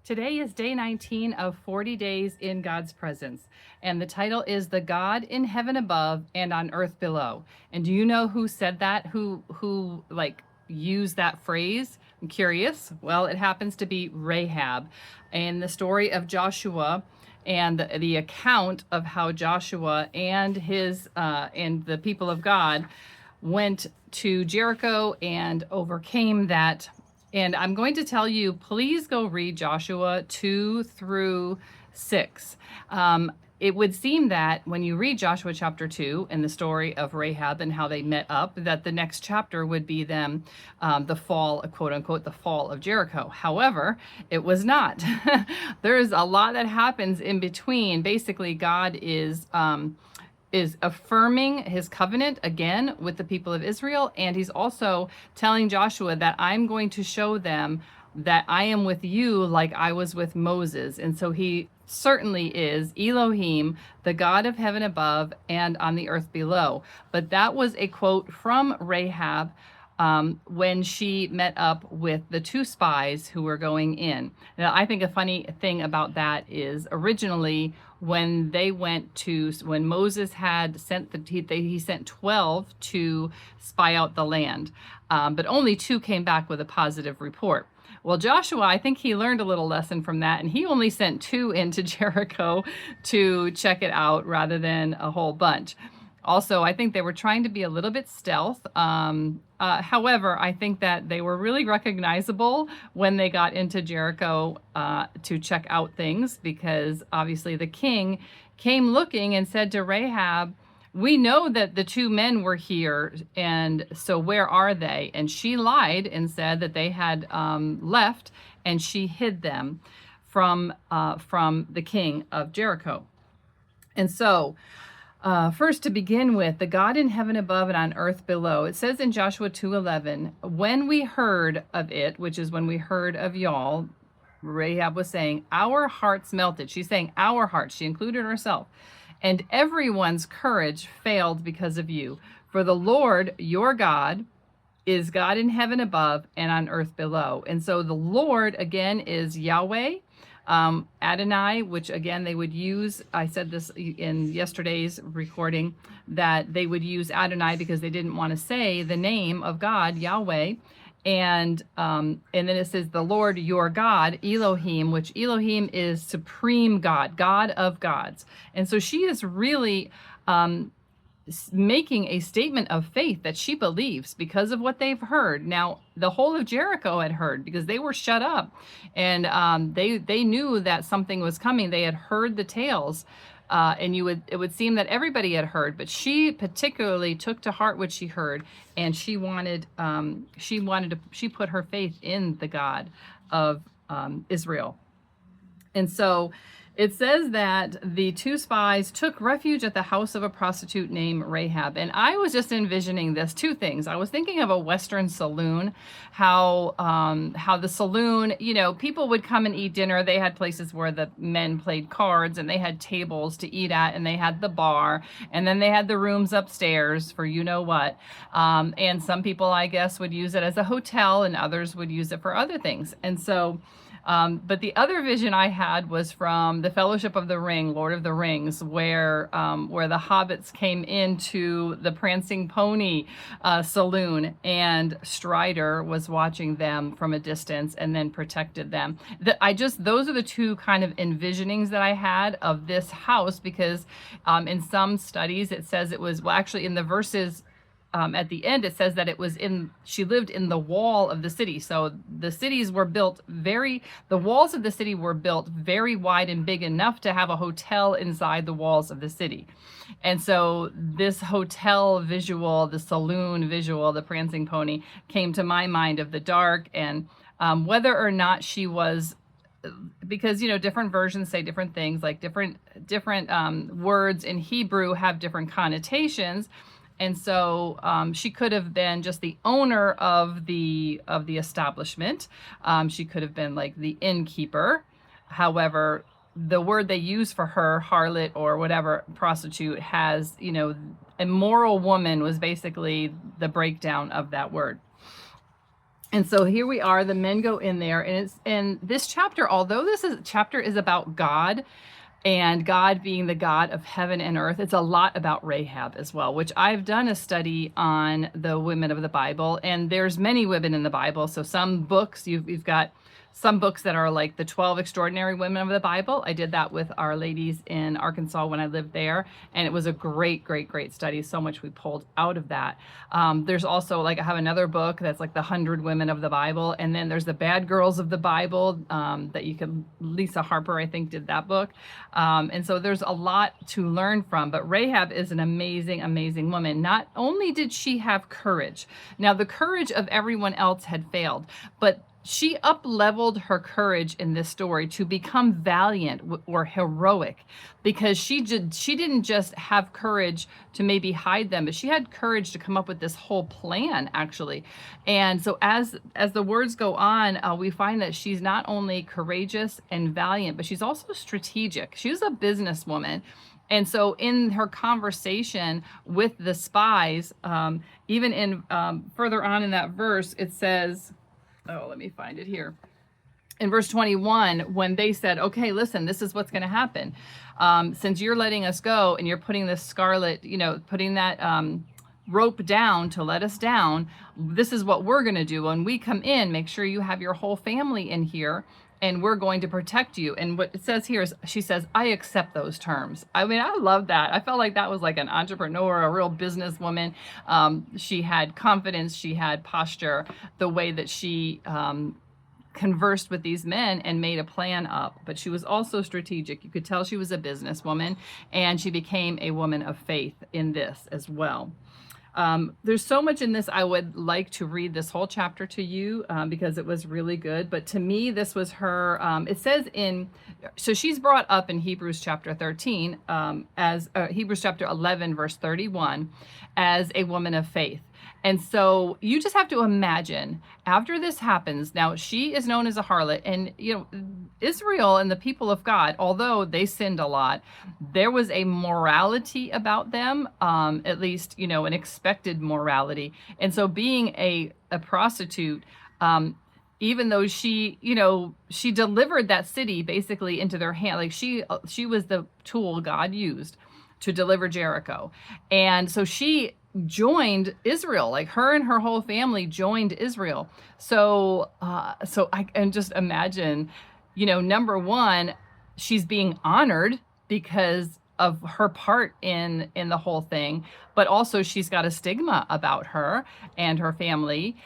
Today is day 19 of 40 days in God's presence, and the title is The God in Heaven Above and on Earth Below. And do you know who said that? Who used that phrase? I'm curious. Well, it happens to be Rahab. In the story of Joshua and the account of how Joshua and his and the people of God went to Jericho and overcame that. And I'm going to tell you, please go read Joshua 2 through 6. It would seem that when you read Joshua chapter 2 and the story of Rahab and how they met up, that the next chapter would be them, the fall, quote unquote, the fall of Jericho. However, it was not. There's a lot that happens in between. Basically, God is affirming his covenant again with the people of Israel. And he's also telling Joshua that I'm going to show them that I am with you like I was with Moses. And so he certainly is Elohim, the God of heaven above and on the earth below. But that was a quote from Rahab when she met up with the two spies who were going in. Now, I think a funny thing about that is originally when Moses had sent he sent 12 to spy out the land, but only 2 came back with a positive report. Well, Joshua, I think he learned a little lesson from that, and he only sent 2 into Jericho to check it out rather than a whole bunch. Also, I think they were trying to be a little bit stealth. However, I think that they were really recognizable when they got into Jericho to check out things, because obviously the king came looking and said to Rahab, "We know that the 2 men were here, and so where are they?" And she lied and said that they had left, and she hid them from the king of Jericho. And so, first, to begin with, the God in heaven above and on earth below. It says in Joshua 2:11, when we heard of it, which is when we heard of y'all, Rahab was saying, our hearts melted. She's saying our hearts. She included herself. And everyone's courage failed because of you. For the Lord, your God, is God in heaven above and on earth below. And so the Lord, again, is Yahweh. Adonai, which again they would use, I said this in yesterday's recording, that they would use Adonai because they didn't want to say the name of God, Yahweh. And then it says the Lord your God, Elohim, which Elohim is supreme God, God of gods. And so she is really making a statement of faith that she believes because of what they've heard. Now, the whole of Jericho had heard because they were shut up, and they knew that something was coming. They had heard the tales, and it would seem that everybody had heard, but she particularly took to heart what she heard, and she put her faith in the God of Israel. And so it says that the 2 spies took refuge at the house of a prostitute named Rahab. And I was just envisioning this, 2 things. I was thinking of a Western saloon, how the saloon, people would come and eat dinner. They had places where the men played cards, and they had tables to eat at, and they had the bar, and then they had the rooms upstairs for what. And some people, I guess, would use it as a hotel, and others would use it for other things. And so but the other vision I had was from the Fellowship of the Ring, Lord of the Rings, where the hobbits came into the Prancing Pony saloon, and Strider was watching them from a distance and then protected them. Those are the 2 kind of envisionings that I had of this house, because in some studies it says it was, well, actually in the verses at the end, it says that she lived in the wall of the city. So the walls of the city were built very wide and big enough to have a hotel inside the walls of the city. And so this hotel visual, the saloon visual, the Prancing Pony, came to my mind of the dark, and whether or not she was, because different versions say different things, like different words in Hebrew have different connotations. And so she could have been just the owner of the establishment. She could have been like the innkeeper. However, the word they use for her, harlot or whatever, prostitute, has, immoral woman was basically the breakdown of that word. And so here we are, the men go in there, and it's in this chapter, although chapter is about God and God being the God of heaven and earth, it's a lot about Rahab as well, which I've done a study on the women of the Bible, and there's many women in the Bible. So some books, you've got some books that are like the 12 extraordinary women of the Bible. I did that with our ladies in Arkansas when I lived there, and it was a great, great, great study. So much we pulled out of that. There's also, like, I have another book that's like the 100 women of the Bible, and then there's the bad girls of the Bible that you can, Lisa Harper, I think, did that book. And so there's a lot to learn from, but Rahab is an amazing, amazing woman. Not only did she have courage, now the courage of everyone else had failed, but she up-leveled her courage in this story to become valiant or heroic, because she didn't just have courage to maybe hide them, but she had courage to come up with this whole plan, actually. And so as the words go on, we find that she's not only courageous and valiant, but she's also strategic. She was a businesswoman. And so in her conversation with the spies, even in further on in that verse, it says, oh, let me find it here. In verse 21, when they said, okay, listen, this is what's going to happen. Since you're letting us go and you're putting this scarlet, putting that rope down to let us down, this is what we're going to do. When we come in, make sure you have your whole family in here, and we're going to protect you. And what it says here is, she says, I accept those terms. I mean, I love that. I felt like that was like an entrepreneur, a real businesswoman. She had confidence, she had posture, the way that she conversed with these men and made a plan up. But she was also strategic. You could tell she was a businesswoman, and she became a woman of faith in this as well. There's so much in this. I would like to read this whole chapter to you because it was really good. But to me, this was her, it says so she's brought up in Hebrews chapter 13, as Hebrews chapter 11, verse 31, as a woman of faith. And so you just have to imagine, after this happens, now she is known as a harlot, and Israel and the people of God, although they sinned a lot, there was a morality about them, at least, an expected morality. And so being a prostitute, even though she delivered that city basically into their hand, like she was the tool God used to deliver Jericho. And so she joined Israel, like her and her whole family joined Israel. So I can just imagine, number one, she's being honored because of her part in the whole thing, but also she's got a stigma about her and her family.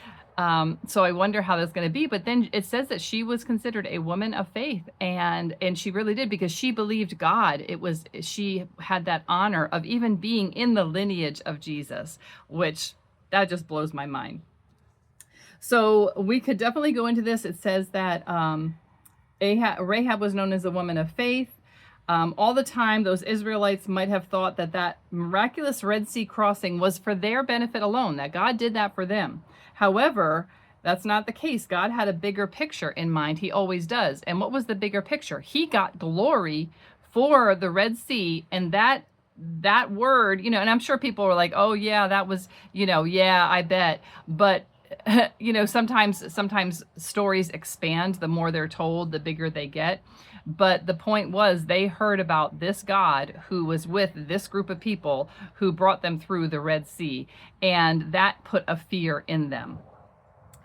So I wonder how that's going to be. But then it says that she was considered a woman of faith, and she really did, because she believed God. She had that honor of even being in the lineage of Jesus, which that just blows my mind. So we could definitely go into this. It says that Rahab was known as a woman of faith. All the time, those Israelites might have thought that miraculous Red Sea crossing was for their benefit alone, that God did that for them. However, that's not the case. God had a bigger picture in mind. He always does. And what was the bigger picture? He got glory for the Red Sea, and that word, and I'm sure people were like, oh yeah, that was, yeah, I bet. But sometimes stories expand. The more they're told, the bigger they get. But the point was, they heard about this God who was with this group of people who brought them through the Red Sea, and that put a fear in them.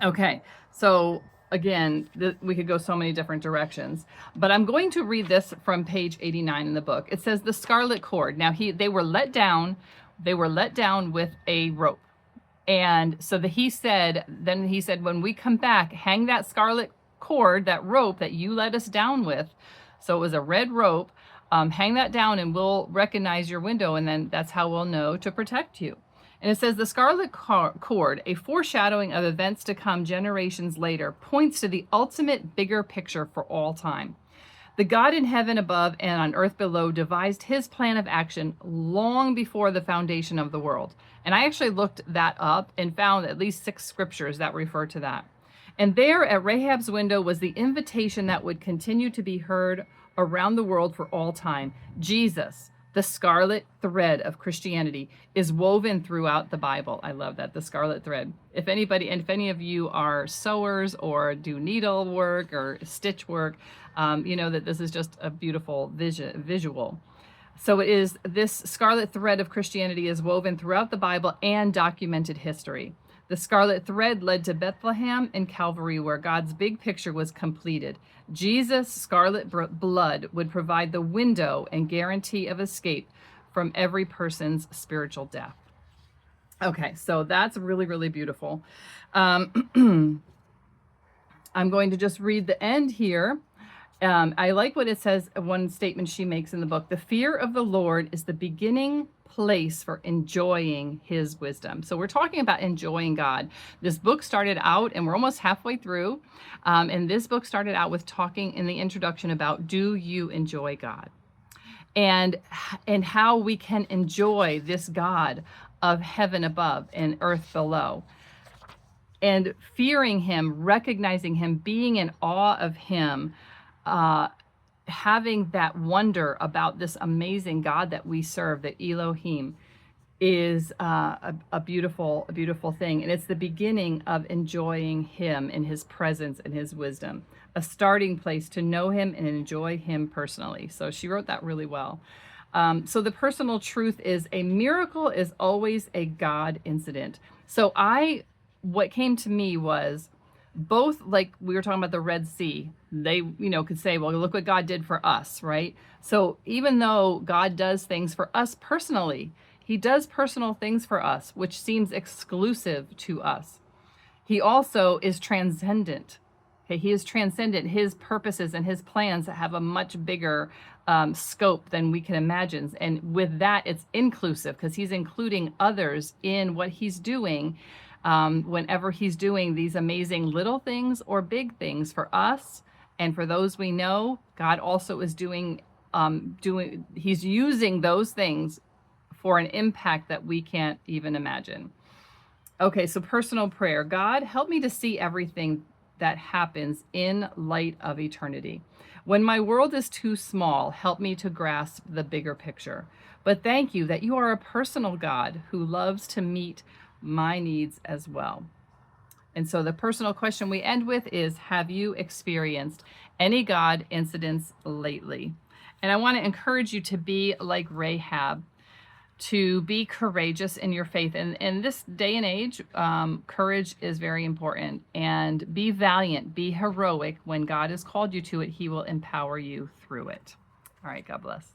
Okay, so again, we could go so many different directions, but I'm going to read this from page 89 in the book. It says the scarlet cord. Now they were let down with a rope. And so he said, when we come back, hang that scarlet cord, that rope that you let us down with. So it was a red rope. Hang that down and we'll recognize your window, and then that's how we'll know to protect you. And it says the scarlet cord, a foreshadowing of events to come generations later, points to the ultimate bigger picture for all time. The God in heaven above and on earth below devised his plan of action long before the foundation of the world. And I actually looked that up and found at least 6 scriptures that refer to that. And there at Rahab's window was the invitation that would continue to be heard around the world for all time. Jesus, The scarlet thread of Christianity is woven throughout the Bible. I love that, the scarlet thread. If any of you are sewers or do needlework or stitch work, you know that this is just a beautiful visual. So it is, this scarlet thread of Christianity is woven throughout the Bible and documented history. The scarlet thread led to Bethlehem and Calvary, where God's big picture was completed. Jesus' scarlet blood would provide the window and guarantee of escape from every person's spiritual death. Okay, so that's really, really beautiful. I'm going to just read the end here. I like what it says, one statement she makes in the book. The fear of the Lord is the beginning place for enjoying his wisdom. So we're talking about enjoying God. This book started out, and we're almost halfway through, and this book started out with talking in the introduction about, do you enjoy God? And how we can enjoy this God of heaven above and earth below. And fearing him, recognizing him, being in awe of him, having that wonder about this amazing God that we serve, that Elohim, is a beautiful thing. And it's the beginning of enjoying him in his presence and his wisdom, a starting place to know him and enjoy him personally. So she wrote that really well. So the personal truth is, a miracle is always a God incident. So what came to me was, both, like we were talking about the Red Sea, they, could say, well, look what God did for us, right? So even though God does things for us personally, he does personal things for us, which seems exclusive to us. He also is transcendent. Okay, he is transcendent. His purposes and his plans have a much bigger scope than we can imagine. And with that, it's inclusive, because he's including others in what he's doing. Whenever he's doing these amazing little things or big things for us and for those we know, God also is he's using those things for an impact that we can't even imagine. Okay, so personal prayer. God, help me to see everything that happens in light of eternity. When my world is too small, help me to grasp the bigger picture. But thank you that you are a personal God who loves to meet my needs as well. And so the personal question we end with is, have you experienced any God incidents lately? And I want to encourage you to be like Rahab, to be courageous in your faith. And in this day and age, courage is very important. And be valiant, be heroic. When God has called you to it, he will empower you through it. All right, God bless.